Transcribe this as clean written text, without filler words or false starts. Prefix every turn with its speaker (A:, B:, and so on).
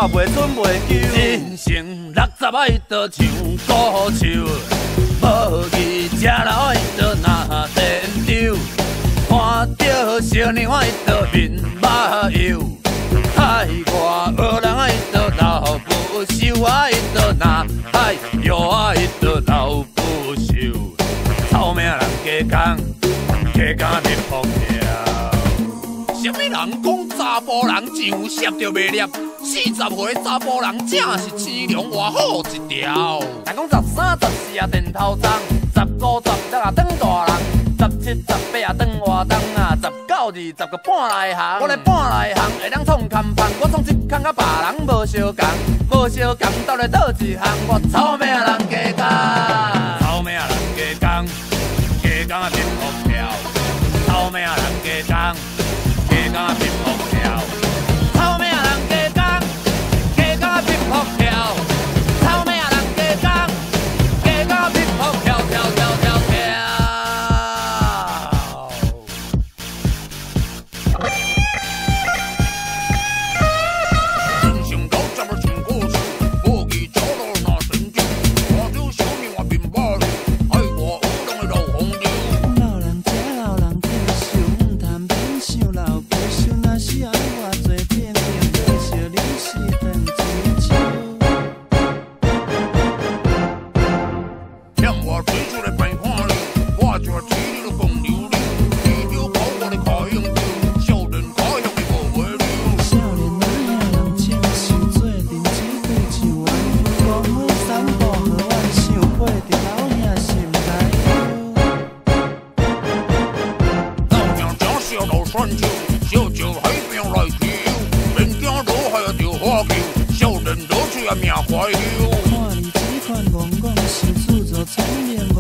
A: 袂剩袂救，人生60啊，伊就像古树，无义吃老伊就拿电丢，看到小娘啊，伊就面目油，海外学人啊，伊就老不休啊，伊就拿海药啊，伊就老不休，臭命人加工，加工面扑跳。什么人讲查甫人上涉着袂粒？40岁查甫人正是饲量偌好一条。但讲13、14啊电头脏，15、16啊当大人，17、18啊当活动啊，19、20个半内行。我来半内行会当创看房，我创一空甲别人无相共，无相共斗来倒一项，我臭命人加工，臭命人加工，加工啊面扑跳，臭命人加工，加工啊面扑跳。
B: 命快溜，看你这款戆戆，是自作聪明。